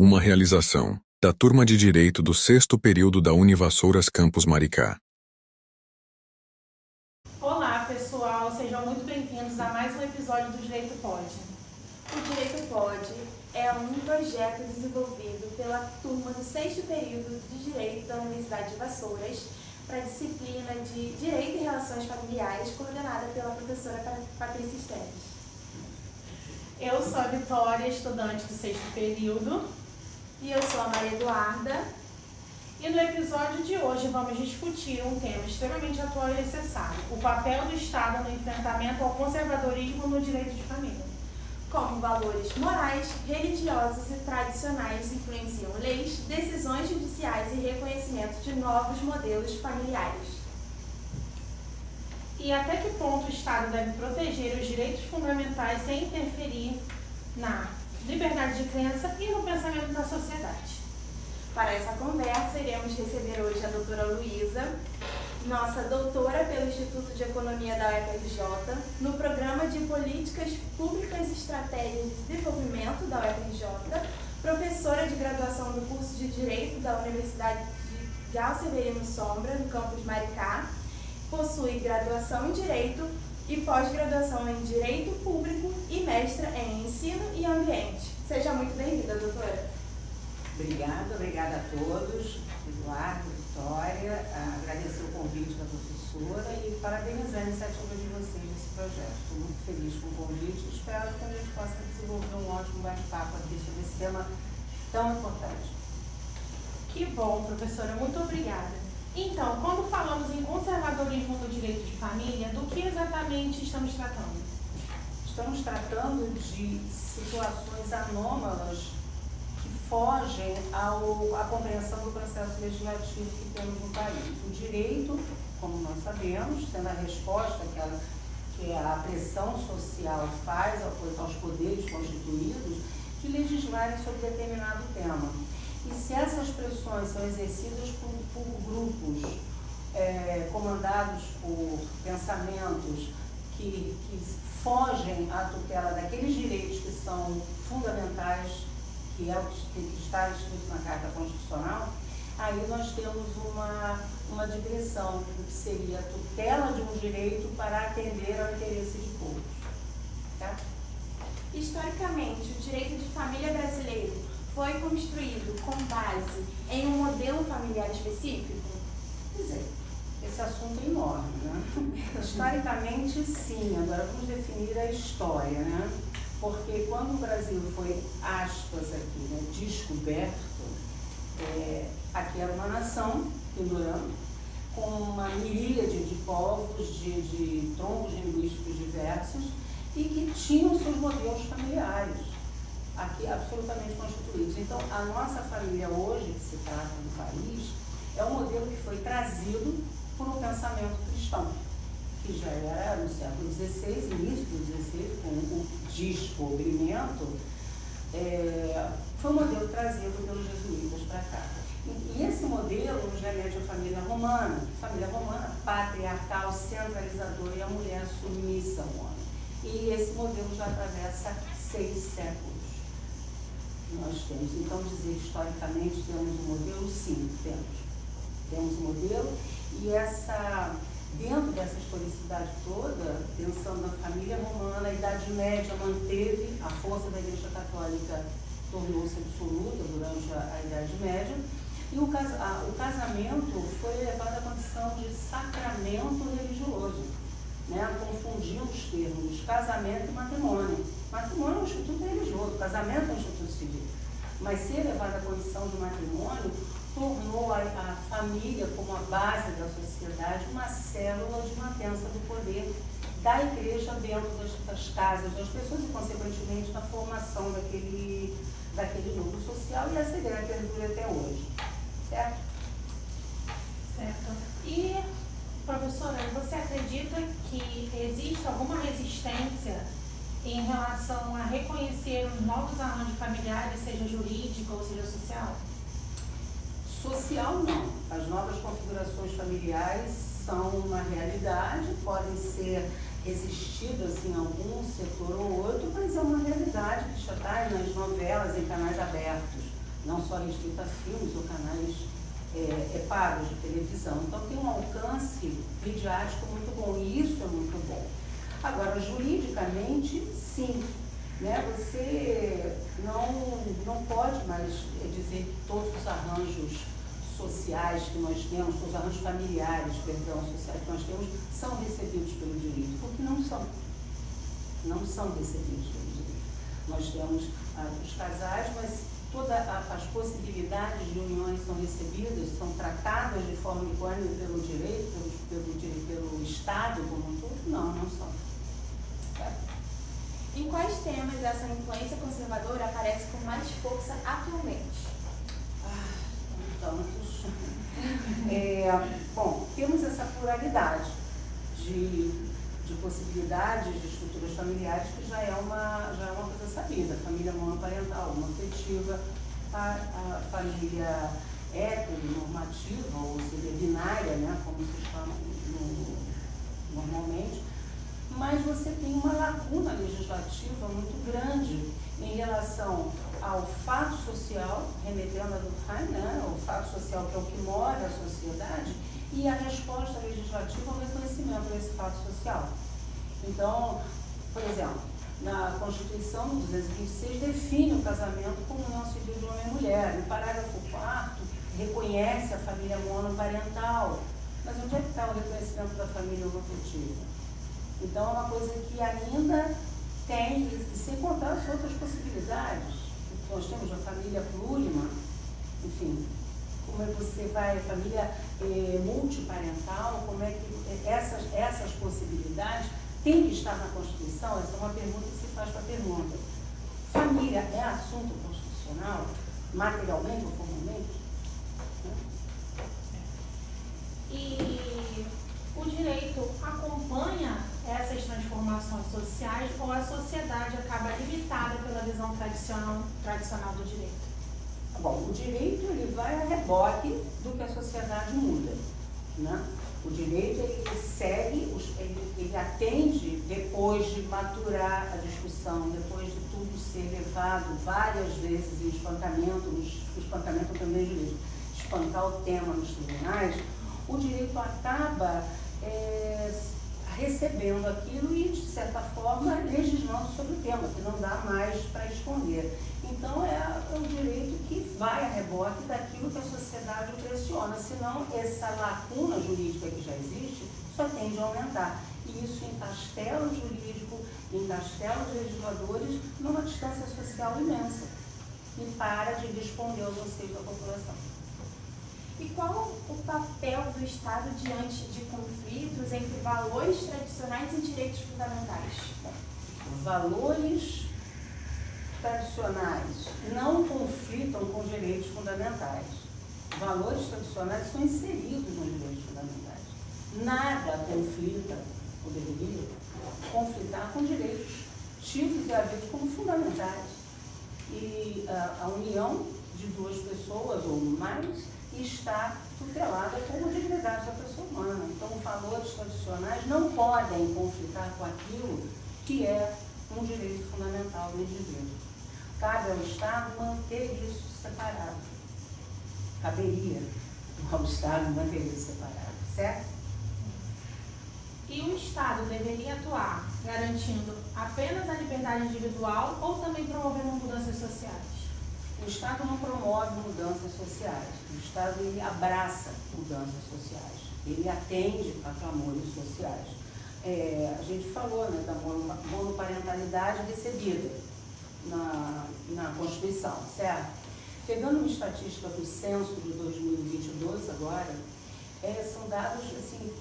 Uma realização da Turma de Direito do 6º período da Univassouras Campus Maricá. Olá pessoal, sejam muito bem-vindos a mais um episódio do Direito Pode. O Direito Pode é um projeto desenvolvido pela turma do 6º período de Direito da Universidade de Vassouras para a disciplina de Direito e Relações Familiares, coordenada pela professora Patrícia Esteves. Eu sou a Vitória, estudante do 6º período. E eu sou a Maria Eduarda. E no episódio de hoje vamos discutir um tema extremamente atual e necessário: o papel do Estado no enfrentamento ao conservadorismo no direito de família. Como valores morais, religiosos e tradicionais influenciam leis, decisões judiciais e reconhecimento de novos modelos familiares. E até que ponto o Estado deve proteger os direitos fundamentais sem interferir na liberdade de crença e no pensamento da sociedade. Para essa conversa, iremos receber hoje a doutora Luísa, nossa doutora pelo Instituto de Economia da UFRJ, no Programa de Políticas Públicas e Estratégias de Desenvolvimento da UFRJ, professora de graduação do curso de Direito da Universidade de Galo Severino Sombra, no campus Maricá, possui graduação em Direito e pós-graduação em Direito Público e mestra em Ensino e Ambiente. Seja muito bem-vinda, doutora. Obrigada a todos, Eduardo, Vitória, agradecer o convite da professora e parabenizar a iniciativa de vocês nesse projeto. Estou muito feliz com o convite e espero que a gente possa desenvolver um ótimo bate-papo aqui sobre esse tema tão importante. Que bom, professora, muito obrigada. Então, quando falamos em conservadorismo no direito de família, do que exatamente estamos tratando? Estamos tratando de situações anômalas que fogem à compreensão do processo legislativo que temos no país. O direito, como nós sabemos, sendo a resposta que a pressão social faz aos poderes constituídos de legislarem sobre determinado tema. E se essas pressões são exercidas por grupos comandados por pensamentos que fogem à tutela daqueles direitos que são fundamentais, que é o que está escrito na Carta Constitucional, aí nós temos uma digressão do que seria a tutela de um direito para atender ao interesse de todos. Tá? Historicamente, o direito de família brasileiro foi construído com base em um modelo familiar específico? Pois é, esse assunto é enorme, né? Historicamente, sim. Agora vamos definir a história, né? Porque quando o Brasil foi, aspas aqui, né, descoberto, aqui era uma nação, ignorante, com uma miríade de povos, de troncos linguísticos diversos e que tinham seus modelos familiares aqui absolutamente constituídos. Então, a nossa família hoje, que se trata do país, é um modelo que foi trazido por um pensamento cristão, que já era no século XVI, início do XVI, com o descobrimento, foi um modelo trazido pelos jesuítas para cá. E esse modelo nos remete à família romana, patriarcal, centralizadora e a mulher submissa ao homem. E esse modelo já atravessa 6 séculos. Nós temos, então, dizer historicamente temos um modelo? Sim, temos um modelo e dentro dessa historicidade toda, pensando na família romana, a Idade Média manteve, a força da Igreja Católica tornou-se absoluta durante a Idade Média e o casamento foi elevado à condição de sacramento religioso, né? Confundindo os termos casamento e matrimônio. Matrimônio é um instituto religioso, casamento é um instituto civil. Mas ser elevado à condição de matrimônio tornou a família como a base da sociedade uma célula de mantença do poder da igreja dentro das casas das pessoas e, consequentemente, na formação daquele núcleo social, e essa ideia perdura até hoje. Certo? Certo. E, professora, você acredita que existe alguma resistência em relação a reconhecer os novos arranjos familiares, seja jurídico ou seja social? Social, não. As novas configurações familiares são uma realidade, podem ser resistidas em algum setor ou outro, mas é uma realidade que já está nas novelas, em canais abertos. não só restrito a filmes ou canais pagos de televisão. Então tem um alcance midiático muito bom, e isso é muito bom. Agora, juridicamente, sim, né? Você não pode mais dizer que todos os arranjos sociais que nós temos, os arranjos familiares, perdão, sociais que nós temos, são recebidos pelo direito, porque não são. Não são recebidos pelo direito. Nós temos os casais, mas todas as possibilidades de uniões são recebidas, são tratadas de forma equânime pelo direito, pelo Estado como um todo? Não são. Certo? Em quais temas essa influência conservadora aparece com mais força atualmente? Tantos. Bom, temos essa pluralidade de possibilidades de estruturas familiares que já é uma coisa sabida. Família monoparental, homoafetiva, a família heteronormativa, ou seja, binária, né, como se chama normalmente. Mas você tem uma lacuna legislativa muito grande em relação ao fato social, remetendo a Durkheim, né, o fato social que é o que move a sociedade, e a resposta legislativa ao reconhecimento desse fato social. Então, por exemplo, na Constituição, no 226, define o casamento como união civil de homem e mulher. No parágrafo 4º, reconhece a família monoparental. Mas onde é que está o reconhecimento da família homoafetiva? Então, é uma coisa que ainda tem, sem contar as outras possibilidades. Nós temos a família plurima, enfim, como é que você vai, a família multiparental, como é que essas possibilidades têm que estar na Constituição? Essa é uma pergunta que se faz para a pergunta. Família é assunto constitucional, materialmente ou formalmente? E o direito acompanha essas transformações sociais ou a sociedade acaba limitada pela visão tradicional do direito? Bom, o direito ele vai a reboque do que a sociedade muda, né? O direito ele segue, ele atende depois de maturar a discussão, depois de tudo ser levado várias vezes em espancamento, o espancamento também é jurídico, espancar o tema nos tribunais, o direito acaba recebendo aquilo e, de certa forma, legislando sobre o tema, que não dá mais para esconder. Então, é o direito que vai a reboque daquilo que a sociedade pressiona, senão essa lacuna jurídica que já existe só tende a aumentar. E isso encastela o jurídico, encastela os legisladores numa distância social imensa e para de responder aos anseios da população. E qual o papel do Estado diante de conflitos entre valores tradicionais e direitos fundamentais? Valores tradicionais não conflitam com direitos fundamentais. Valores tradicionais são inseridos nos direitos fundamentais. Nada conflita, ou deveria conflitar com direitos tidos e havidos como fundamentais. E a união de duas pessoas ou mais está tutelada como dignidade da pessoa humana. Então, valores tradicionais não podem conflitar com aquilo que é um direito fundamental do indivíduo. Cabe ao Estado manter isso separado. Caberia ao Estado manter isso separado, certo? E o Estado deveria atuar garantindo apenas a liberdade individual ou também promovendo mudanças sociais? O Estado não promove mudanças sociais. O Estado ele abraça mudanças sociais. Ele atende a clamores sociais. A gente falou, né, da monoparentalidade recebida na Constituição, certo? Pegando uma estatística do censo de 2022 agora, são dados assim,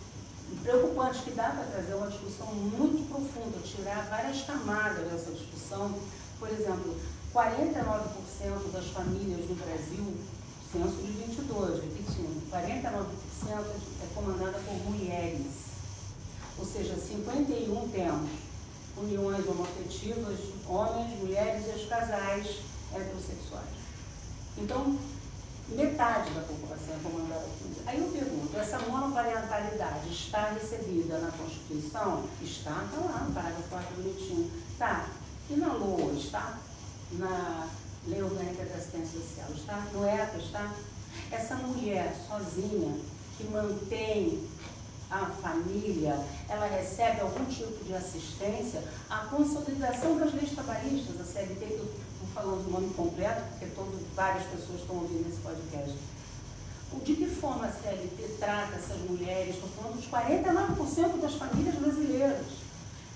preocupantes que dá para trazer uma discussão muito profunda, tirar várias camadas dessa discussão. Por exemplo, 49% das famílias no Brasil, censo de 22, repetindo, 49% é comandada por mulheres. Ou seja, 51 temos uniões homoafetivas, homens, mulheres e os casais heterossexuais. Então, metade da população é comandada por mulheres. Aí eu pergunto, essa monoparentalidade está recebida na Constituição? Está lá, no parágrafo 4 bonitinho. Tá. E na LOA está? Na Lei Orgânica da Assistência Social, está no ECAS, tá? Essa mulher sozinha, que mantém a família, ela recebe algum tipo de assistência, a consolidação das leis trabalhistas, a CLT, que eu estou falando o nome completo, porque várias pessoas estão ouvindo esse podcast. De que forma a CLT trata essas mulheres? Estou falando dos 49% das famílias brasileiras.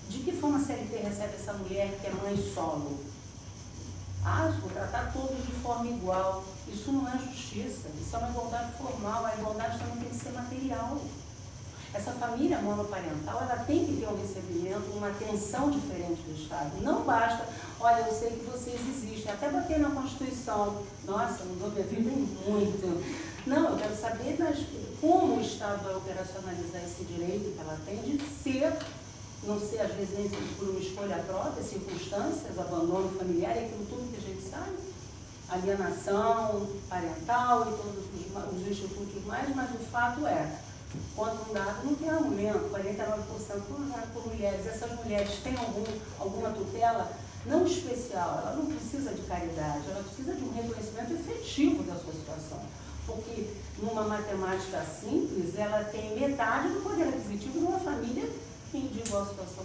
De que forma a CLT recebe essa mulher que é mãe solo? Vou tratar todos de forma igual. Isso não é justiça, isso é uma igualdade formal. A igualdade também tem que ser material. Essa família monoparental, ela tem que ter um recebimento, uma atenção diferente do Estado. Não basta, olha, eu sei que vocês existem, até bater na Constituição. Nossa, mudou minha vida muito. Não, eu quero saber como o Estado vai operacionalizar esse direito que ela tem de ser, não ser às vezes nem por uma escolha própria, circunstâncias, abandono familiar e aquilo tudo que a gente sabe, alienação parental e todos os institutos mais, mas o fato é, quando um dado não tem argumento, 49% por mulheres, essas mulheres têm alguma tutela não especial, ela não precisa de caridade, ela precisa de um reconhecimento efetivo da sua situação. Porque numa matemática simples, ela tem metade do poder aquisitivo de uma família de igual situação.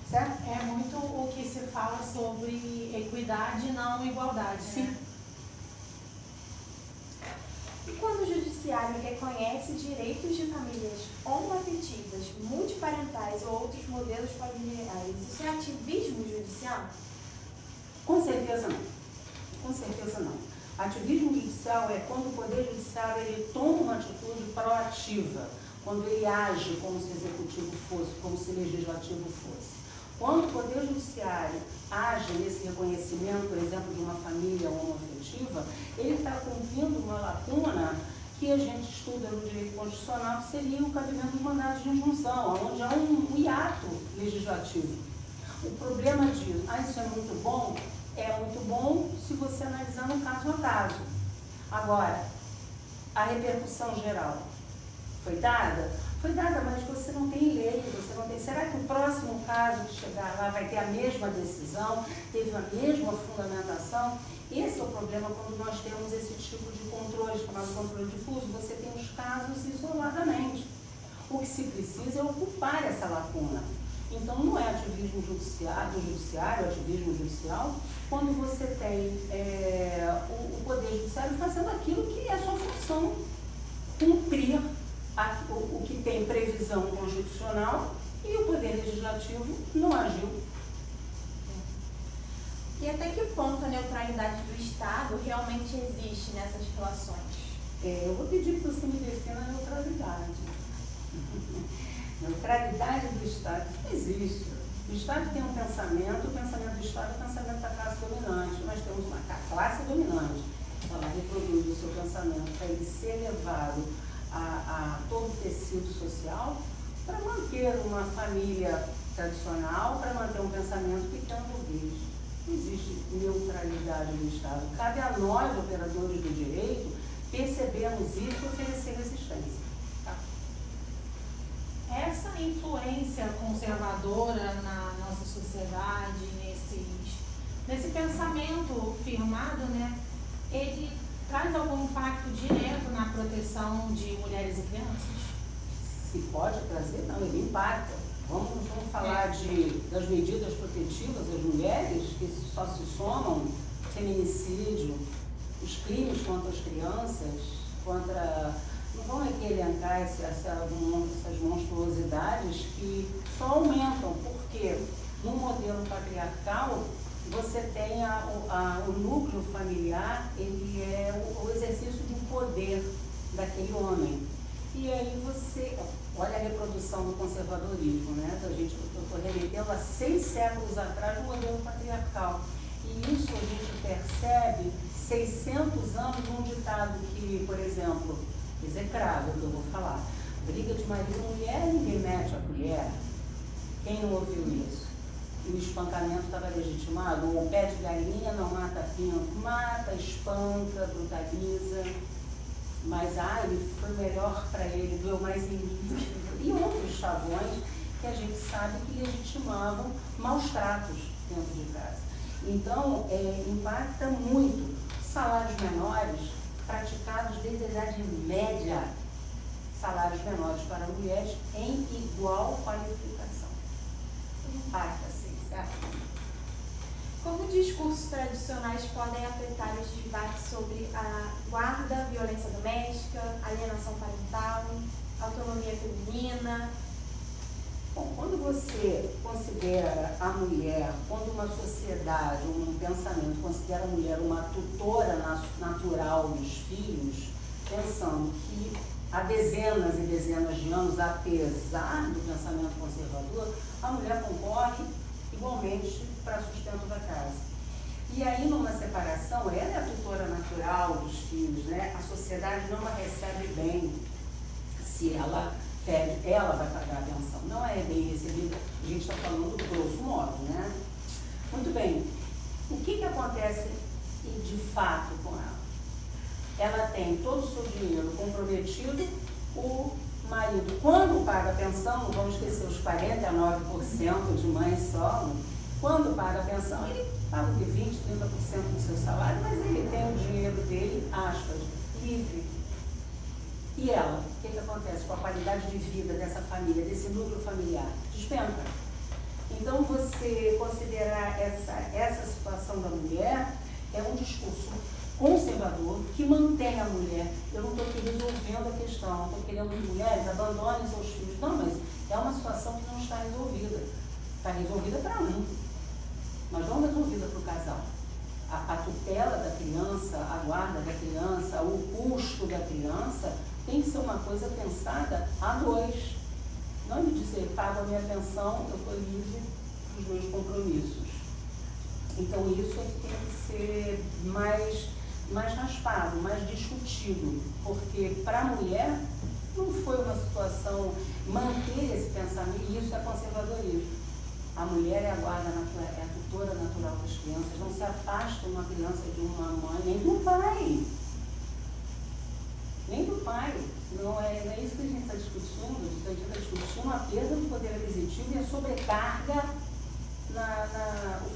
Certo? É muito o que se fala sobre equidade e não igualdade. Sim. Né? E quando o judiciário reconhece direitos de famílias homoafetivas, multiparentais ou outros modelos familiares, isso é ativismo judicial? Com certeza não. Com certeza não. Ativismo judicial é quando o Poder Judiciário ele toma uma atitude proativa, quando ele age como se o Executivo fosse, como se o Legislativo fosse. Quando o Poder Judiciário age nesse reconhecimento, por exemplo, de uma família homoafetiva, ele está cumprindo uma lacuna que a gente estuda no direito constitucional, que seria o cabimento dos mandados de injunção, onde há um hiato legislativo. O problema disso, isso é muito bom? É muito bom se você analisar no caso a caso. Agora, a repercussão geral foi dada? Foi dada, mas você não tem lei, você não tem... Será que o próximo caso que chegar lá vai ter a mesma decisão, teve a mesma fundamentação? Esse é o problema quando nós temos esse tipo de controle, chamado controle difuso, você tem os casos isoladamente. O que se precisa é ocupar essa lacuna. Então, não é ativismo judiciário, ativismo judicial, quando você tem o Poder Judiciário fazendo aquilo que é a sua função, cumprir o que tem previsão constitucional, e o Poder Legislativo não agiu. E até que ponto a neutralidade do Estado realmente existe nessas relações? Eu vou pedir que você me defina a neutralidade. Neutralidade do Estado não existe. O Estado tem um pensamento, o pensamento do Estado é o pensamento da classe dominante. Nós temos uma classe dominante. Ela reproduz o seu pensamento para ele ser levado a todo o tecido social para manter uma família tradicional, para manter um pensamento pequeno burguês. Não existe neutralidade do Estado. Cabe a nós, operadores do direito, percebermos isso e oferecer resistência. Essa influência conservadora na nossa sociedade, nesse pensamento firmado, né, ele traz algum impacto direto na proteção de mulheres e crianças? Se pode trazer, não, ele impacta. Vamos falar das medidas protetivas das mulheres, que só se somam feminicídio, os crimes contra as crianças, não vão aqui elencar essas monstruosidades que só aumentam, porque no modelo patriarcal você tem o núcleo familiar, ele é o exercício de um poder daquele homem. E aí você, olha a reprodução do conservadorismo, né? Eu estou remetendo a 6 séculos atrás no modelo patriarcal. E isso a gente percebe 600 anos num ditado que, por exemplo, execrável que eu vou falar. Briga de marido e mulher, ninguém mete a colher. Quem não ouviu isso? E o espancamento estava legitimado? O pé de galinha não mata pinto, mata, espanca, brutaliza. Mas, ele foi melhor para ele, doeu mais em mim. E outros chavões que a gente sabe que legitimavam maus tratos dentro de casa. Então, impacta muito. Salário menores praticados desde a idade média, salários menores para mulheres em igual qualificação. Basta-se, certo? Como discursos tradicionais podem afetar os debates sobre a guarda, violência doméstica, alienação parental, autonomia feminina? Bom, quando você considera a mulher, quando uma sociedade, um pensamento considera a mulher uma tutora natural dos filhos, pensando que há dezenas e dezenas de anos, apesar do pensamento conservador, a mulher concorre igualmente para sustento da casa. E aí, numa separação, ela é a tutora natural dos filhos, né? A sociedade não a recebe bem se ela pede, ela vai pagar a pensão. Não é bem recebida, a gente está falando grosso modo, né? Muito bem, o que acontece de fato com ela? Ela tem todo o seu dinheiro comprometido, o marido, quando paga a pensão, não vamos esquecer os 49% de mães solo, quando paga a pensão, ele paga de 20%, 30% do seu salário, mas ele tem o dinheiro dele, aspas, livre. E ela, o que acontece com a qualidade de vida dessa família, desse núcleo familiar? Despenca. Então, você considerar essa situação da mulher é um discurso conservador que mantém a mulher. Eu não estou aqui resolvendo a questão, não estou querendo que mulheres abandonem seus filhos. Não, mas é uma situação que não está resolvida. Está resolvida para um, mas não resolvida para o casal. A tutela da criança, a guarda da criança, o custo da criança tem que ser uma coisa pensada a dois. Não me dizer, pago a minha pensão, eu estou livre dos meus compromissos. Então isso é que tem que ser mais raspado, mais discutido, porque para a mulher não foi uma situação manter esse pensamento, e isso é conservadorismo. A mulher é a guarda natural, é a tutora natural das crianças, não se afasta uma criança de uma mãe, nem do pai. Nem do pai. Não é isso que a gente está discutindo. A gente está discutindo a perda do poder aquisitivo e a sobrecarga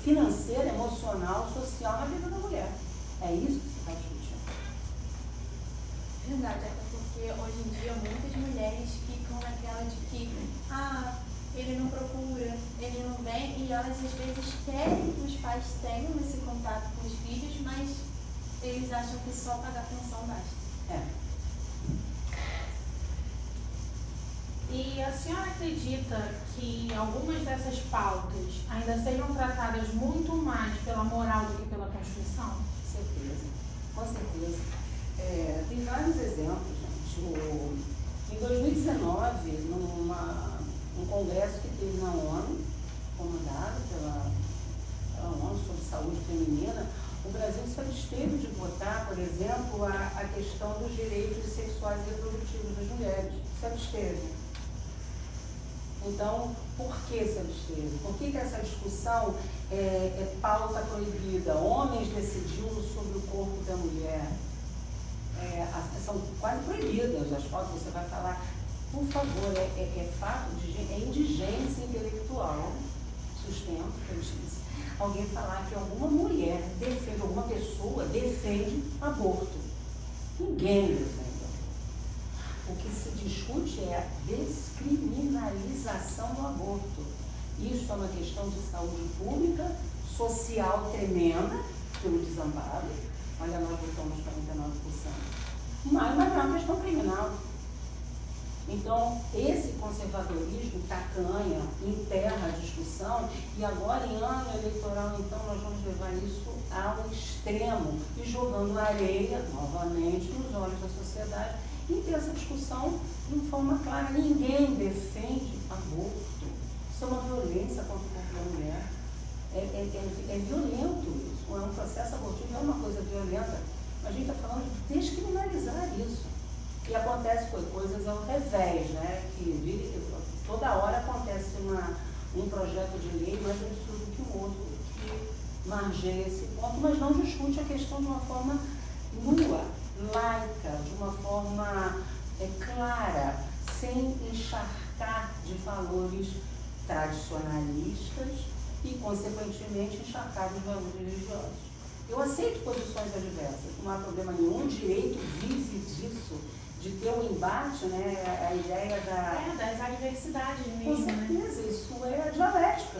financeira, emocional, social na vida da mulher. É isso que se está discutindo. Verdade, até porque hoje em dia muitas mulheres ficam naquela de que ele não procura, ele não vem, e elas às vezes querem que os pais tenham esse contato com os filhos, mas eles acham que só pagar pensão basta. É. E a senhora acredita que algumas dessas pautas ainda sejam tratadas muito mais pela moral do que pela Constituição? Com certeza. Tem vários exemplos, gente. Em 2019, num congresso que teve na ONU, comandado pela ONU sobre saúde feminina, o Brasil se absteve de votar, por exemplo, a questão dos direitos sexuais e reprodutivos das mulheres. Se absteve. Então, por que se absteve? Por que essa discussão é pauta proibida? Homens decidindo sobre o corpo da mulher. São quase proibidas as pautas. Você vai falar, por favor, fato de indigência intelectual, sustento, que eu disse. Alguém falar que alguma mulher defende, alguma pessoa defende aborto. Ninguém defende. O que se discute é a descriminalização do aborto. Isso é uma questão de saúde pública, social tremenda, pelo desamparo. Olha, nós votamos 49%. Mas não é uma questão criminal. Então, esse conservadorismo tacanha, enterra a discussão, e agora, em ano eleitoral, então, nós vamos levar isso ao extremo e jogando areia, novamente, nos olhos da sociedade, e ter essa discussão de uma forma clara. Ninguém defende aborto. Isso é uma violência contra o corpo da mulher. É violento isso. É um processo abortivo, é uma coisa violenta. A gente está falando de descriminalizar isso. E acontece coisas ao revés, né? Que toda hora acontece um projeto de lei mais absurdo que o outro, que margeia esse ponto, mas não discute a questão de uma forma nua, laica, de uma forma clara, sem encharcar de valores tradicionalistas e, consequentemente, encharcar de valores religiosos. Eu aceito posições adversas, não há problema nenhum, o direito vive disso, de ter um embate, né, a ideia das adversidades Com mesmo, né? certeza, isso é dialética.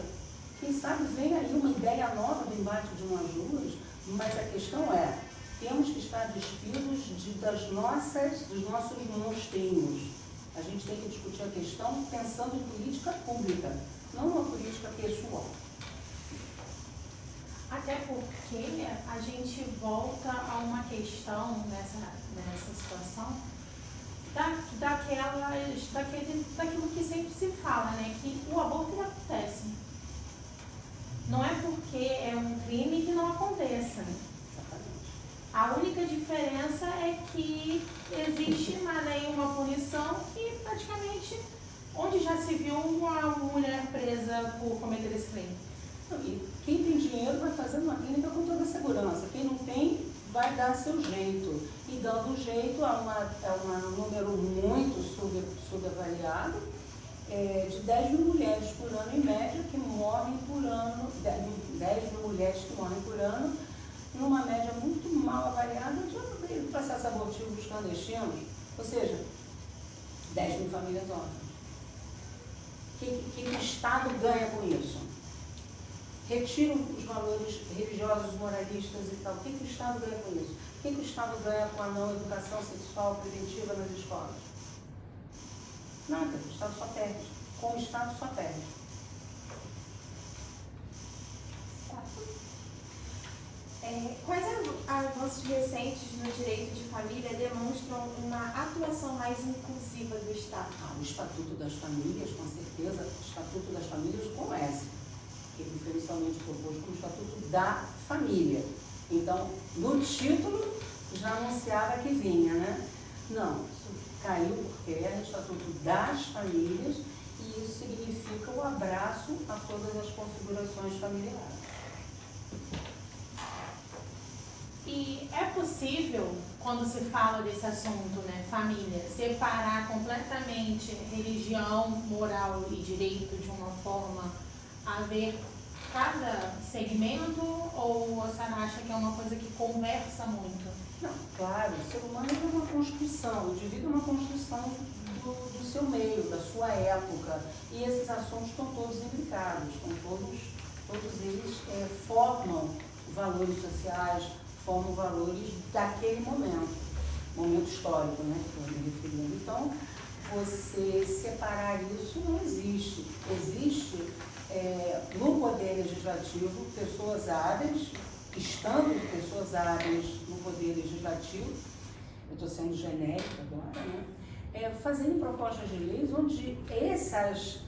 Quem sabe vem aí uma ideia nova do embate de umas duas, mas a questão é, temos que estar despidos dos nossos monstrinhos. A gente tem que discutir a questão pensando em política pública, não uma política pessoal. Até porque a gente volta a uma questão nessa situação daquilo que sempre se fala, né? Que o aborto ele acontece. Não é porque é um crime que não aconteça. A única diferença é que existe na lei uma punição que praticamente, onde já se viu uma mulher presa por cometer esse crime. E quem tem dinheiro vai fazendo uma clínica com toda a segurança. Quem não tem, vai dar seu jeito. E dando jeito, é um número muito subavaliado, de 10 mil mulheres por ano, em média, que morrem por ano, 10 mil mulheres que morrem por ano, numa média muito mal avaliada de processo abortivo dos clandestinos, ou seja, 10 mil famílias órfãs. O que o Estado ganha com isso? Retira os valores religiosos, moralistas e tal. O que o Estado ganha com isso? O que o Estado ganha com a não educação sexual preventiva nas escolas? Nada, o Estado só perde. Com o Estado só perde. Quais avanços recentes no direito de família demonstram uma atuação mais inclusiva do Estado? O Estatuto das Famílias, com certeza, o Estatuto das Famílias com S, que foi inicialmente proposto como Estatuto da Família. Então, no título, já anunciava que vinha, né? Não, isso caiu porque é o Estatuto das Famílias e isso significa o abraço a todas as configurações familiares. E é possível, quando se fala desse assunto, né, família, separar completamente religião, moral e direito de uma forma a ver cada segmento, ou você acha que é uma coisa que conversa muito? Não, claro, o ser humano é uma construção, o indivíduo é uma construção do seu meio, da sua época, e esses assuntos estão todos imbricados, todos eles formam valores sociais, formam valores daquele momento histórico, né, que eu estou me referindo. Então, você separar isso não existe. Existe no Poder Legislativo pessoas hábeis, estando pessoas hábeis no Poder Legislativo, eu estou sendo genérica agora, né, fazendo propostas de leis onde essas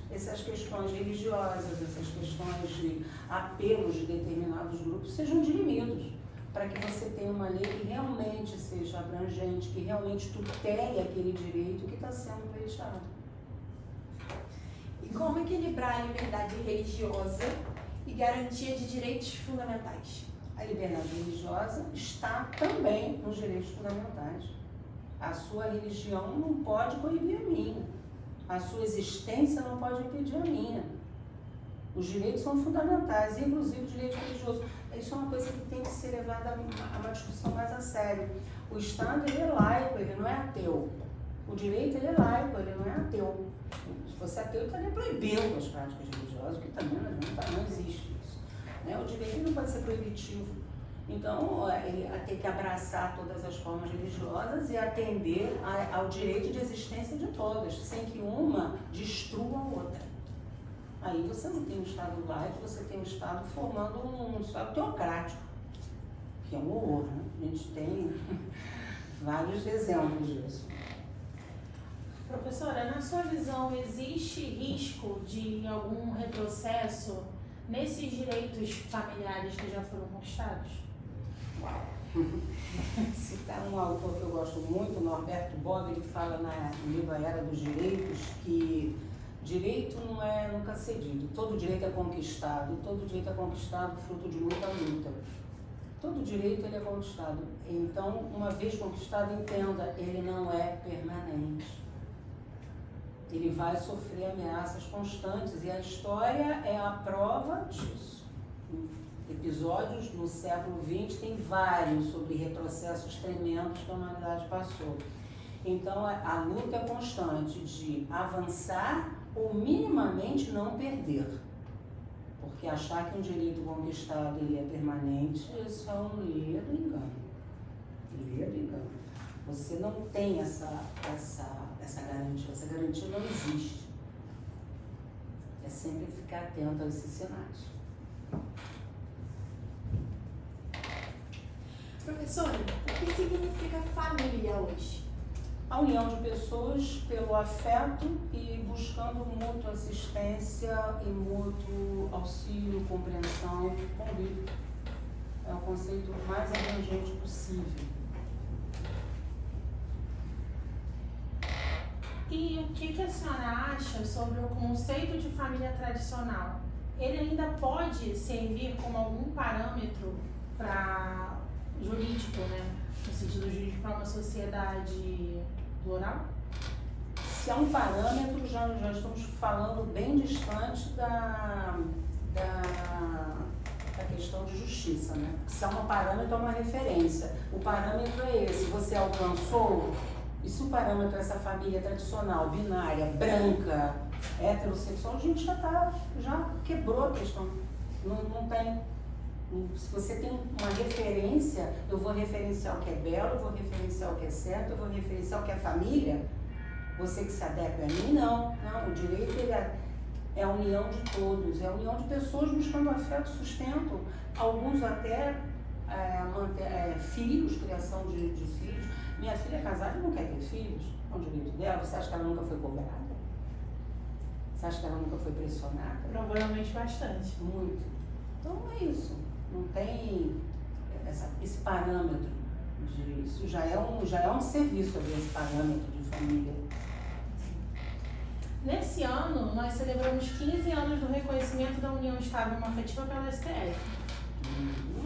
questões religiosas, essas questões de apelos de determinados grupos sejam dirimidos, para que você tenha uma lei que realmente seja abrangente, que realmente tutele aquele direito que está sendo pleiteado. E como equilibrar a liberdade religiosa e garantia de direitos fundamentais? A liberdade religiosa está também nos direitos fundamentais. A sua religião não pode coibir a minha. A sua existência não pode impedir a minha. Os direitos são fundamentais, inclusive o direito religioso. Isso é uma coisa que tem que ser levada a uma discussão mais a sério. O Estado ele é laico, ele não é ateu. O direito ele é laico, ele não é ateu. Se fosse ateu, estaria proibindo as práticas religiosas, porque também não existe isso. Né? O direito não pode ser proibitivo. Então, ele tem que abraçar todas as formas religiosas e atender ao direito de existência de todas, sem que uma destrua a outra. Aí você não tem um Estado laico, você tem um Estado formando um Estado teocrático, que é um horror, né? A gente tem vários exemplos disso. Professora, na sua visão, existe risco de algum retrocesso nesses direitos familiares que já foram conquistados? Citar um autor que eu gosto muito, Norberto Bobbio, ele fala no livro A Era dos Direitos que direito não é nunca cedido, todo direito é conquistado, e todo direito é conquistado fruto de muita luta. Todo direito ele é conquistado, então uma vez conquistado, entenda, ele não é permanente. Ele vai sofrer ameaças constantes e a história é a prova disso. episódios no século XX, tem vários sobre retrocessos tremendos que a humanidade passou. Então, a luta é constante de avançar ou minimamente não perder. Porque achar que um direito conquistado ele é permanente, isso é um ledo engano. Ledo engano. Você não tem essa garantia. Essa garantia não existe. É sempre ficar atento a esses sinais. Professora, o que significa família hoje? A união de pessoas pelo afeto e buscando mútua assistência e mútuo auxílio, compreensão, convívio. É o conceito mais abrangente possível. E o que a senhora acha sobre o conceito de família tradicional? Ele ainda pode servir como algum parâmetro para jurídico, né? No sentido jurídico, para uma sociedade plural? Se é um parâmetro, já estamos falando bem distante da questão de justiça, né? Se é um parâmetro, é uma referência. O parâmetro é esse, você alcançou, e se o parâmetro é essa família tradicional, binária, branca, heterossexual, a gente já quebrou a questão. Não tem. Se você tem uma referência, eu vou referenciar o que é belo, eu vou referenciar o que é certo, eu vou referenciar o que é família. Você que se adequa a mim, não. O direito ele é a união de todos, é a união de pessoas buscando afeto, sustento. Alguns até filhos, criação de filhos. Minha filha é casada e não quer ter filhos, é um direito dela. Você acha que ela nunca foi cobrada? Você acha que ela nunca foi pressionada? Provavelmente bastante. Muito. Então é isso. Não tem esse parâmetro isso já é um serviço ali, esse parâmetro de família. Nesse ano, nós celebramos 15 anos do reconhecimento da união estável e afetiva pela STF.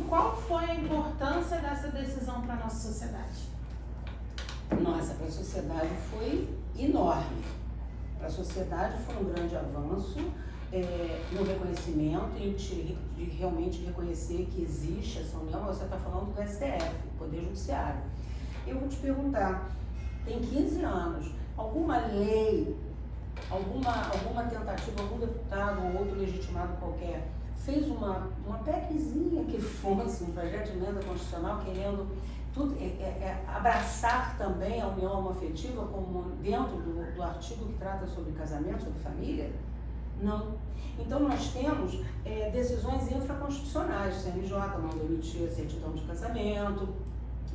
Qual foi a importância dessa decisão para a nossa sociedade? Nossa, para a sociedade foi enorme. Para a sociedade foi um grande avanço no reconhecimento e de realmente reconhecer que existe essa união. Você está falando do STF, Poder Judiciário. Eu vou te perguntar, tem 15 anos, alguma lei, alguma tentativa, algum deputado ou outro legitimado qualquer fez uma PECzinha que fosse um projeto de emenda constitucional querendo abraçar também a união homoafetiva como dentro do artigo que trata sobre casamento, sobre família? Não. Então nós temos decisões infraconstitucionais, o CNJ não emitir a certidão de casamento.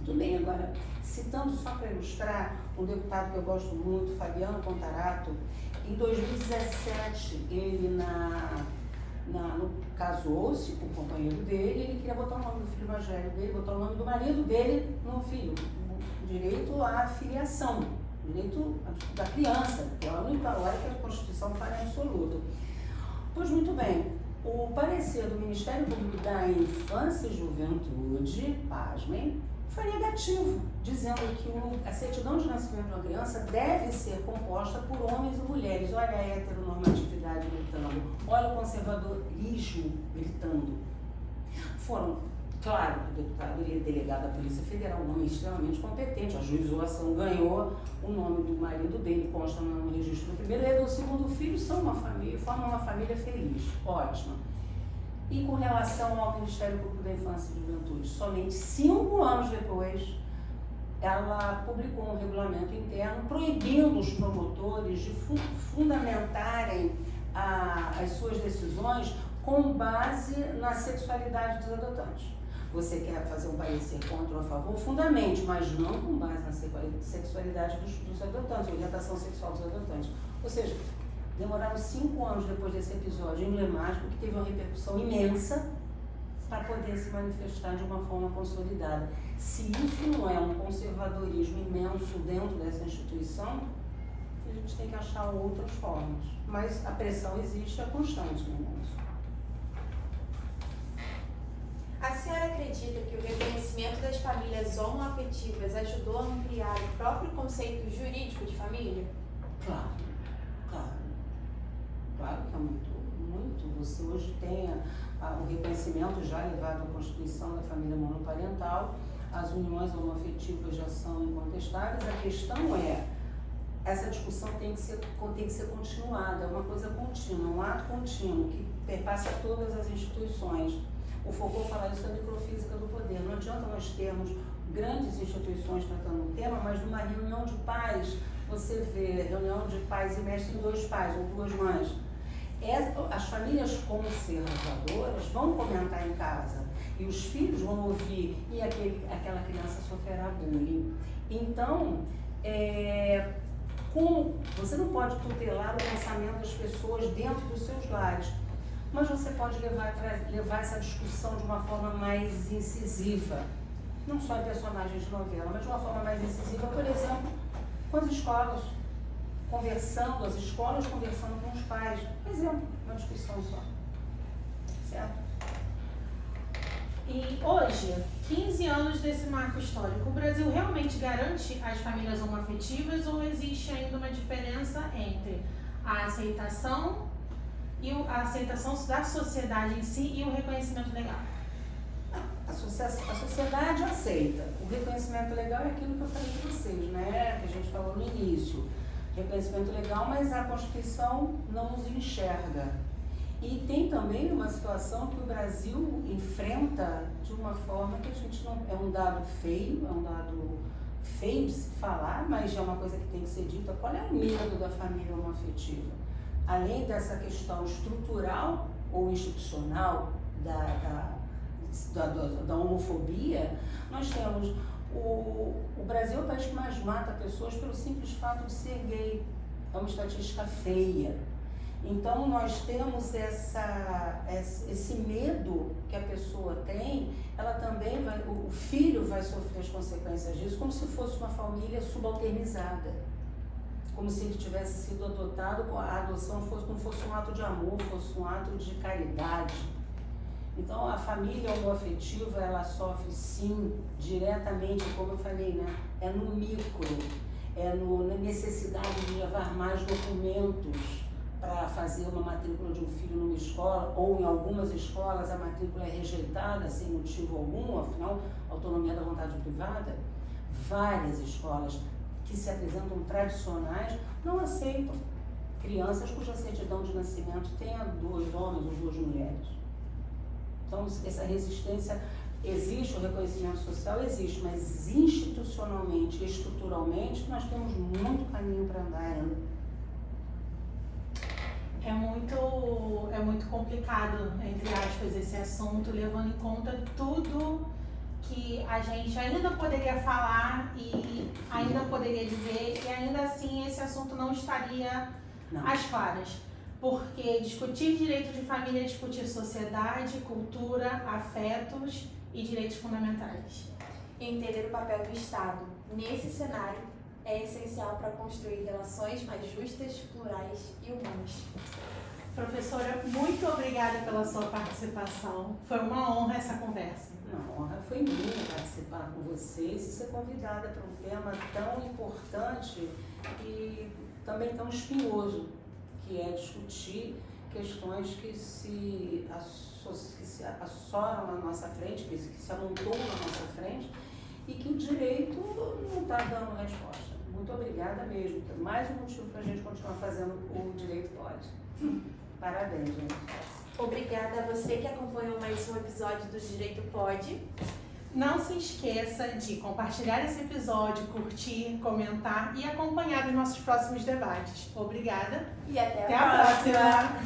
Tudo bem, agora, citando só para ilustrar, um deputado que eu gosto muito, Fabiano Contarato, em 2017, ele casou-se com o companheiro dele, ele queria botar o nome do filho mais velho dele, botar o nome do marido dele no filho, o direito à filiação, o direito da criança, que é a única hora que a Constituição fala em absoluto. Pois muito bem, o parecer do Ministério Público da Infância e Juventude, pasmem, foi negativo, dizendo que a certidão de nascimento de uma criança deve ser composta por homens e mulheres. Olha a heteronormatividade gritando, olha o conservadorismo gritando. Claro, o deputado ele é delegado da Polícia Federal, um homem extremamente competente, ajuizou a ação, ganhou o nome do marido dele, consta no registro do primeiro e do segundo filho, são uma família, formam uma família feliz, ótima. E com relação ao Ministério Público da Infância e Juventude, somente 5 anos depois, ela publicou um regulamento interno proibindo os promotores de fundamentarem as suas decisões com base na sexualidade dos adotantes. Você quer fazer um parecer contra ou a favor? Fundamente, mas não com base na sexualidade dos adotantes, orientação sexual dos adotantes. Ou seja, demoraram 5 anos depois desse episódio emblemático, que teve uma repercussão imensa, para poder se manifestar de uma forma consolidada. Se isso não é um conservadorismo imenso dentro dessa instituição, a gente tem que achar outras formas. Mas a pressão existe, é constante, né, irmãos? A senhora acredita que o reconhecimento das famílias homoafetivas ajudou a ampliar o próprio conceito jurídico de família? Claro que aumentou muito. direito. Você hoje tem o reconhecimento já levado à Constituição da família monoparental, as uniões homoafetivas já são incontestáveis. A questão é, essa discussão tem que ser continuada, é uma coisa contínua, um ato contínuo que perpassa todas as instituições. O Foucault fala isso da microfísica do poder. Não adianta nós termos grandes instituições tratando o tema, mas numa reunião de pais, você vê reunião de pais e mestres em 2 pais ou 2 mães. As famílias conservadoras vão comentar em casa e os filhos vão ouvir e aquela criança sofrerá bullying. Então, como você não pode tutelar o pensamento das pessoas dentro dos seus lares, mas você pode levar essa discussão de uma forma mais incisiva, não só em personagens de novela, mas de uma forma mais incisiva, por exemplo, com as escolas, as escolas conversando com os pais, por exemplo, uma discussão só, certo? E hoje, 15 anos desse marco histórico, o Brasil realmente garante as famílias homoafetivas ou existe ainda uma diferença entre a aceitação da sociedade em si e o reconhecimento legal? A sociedade aceita. O reconhecimento legal é aquilo que eu falei para vocês, né? Que a gente falou no início. Reconhecimento legal, mas a Constituição não nos enxerga. E tem também uma situação que o Brasil enfrenta de uma forma que a gente não... É um dado feio de se falar, mas é uma coisa que tem que ser dita. Qual é o medo da família homoafetiva? Além dessa questão estrutural ou institucional da homofobia, nós temos o Brasil é o país que mais mata pessoas pelo simples fato de ser gay. É uma estatística feia. Então nós temos esse medo que a pessoa tem, ela também o filho vai sofrer as consequências disso, como se fosse uma família subalternizada. Como se ele tivesse sido adotado, a adoção não fosse um ato de amor, fosse um ato de caridade. Então a família homoafetiva, ela sofre sim, diretamente, como eu falei, né? É no micro, na necessidade de levar mais documentos para fazer uma matrícula de um filho numa escola, ou em algumas escolas a matrícula é rejeitada sem motivo algum, afinal, autonomia da vontade privada. Várias escolas que se apresentam tradicionais não aceitam crianças cuja certidão de nascimento tenha 2 homens ou 2 mulheres. Então, essa resistência existe, o reconhecimento social existe, mas institucionalmente, estruturalmente, nós temos muito caminho para andar ainda. É muito complicado, entre aspas, esse assunto, levando em conta tudo que a gente ainda poderia falar e ainda poderia dizer, e ainda assim esse assunto não estaria às claras. Porque discutir direito de família é discutir sociedade, cultura, afetos e direitos fundamentais. Entender o papel do Estado nesse cenário é essencial para construir relações mais justas, plurais e humanas. Professora, muito obrigada pela sua participação. Foi uma honra essa conversa. A honra foi minha participar com vocês e ser convidada para um tema tão importante e também tão espinhoso, que é discutir questões que se assoram na nossa frente, que se amontoam na nossa frente e que o direito não está dando resposta. Muito obrigada mesmo. Mais um motivo para a gente continuar fazendo o Direito Pode. Parabéns, gente. Obrigada a você que acompanhou mais um episódio do Direito Pode. Não se esqueça de compartilhar esse episódio, curtir, comentar e acompanhar os nossos próximos debates. Obrigada E até a próxima.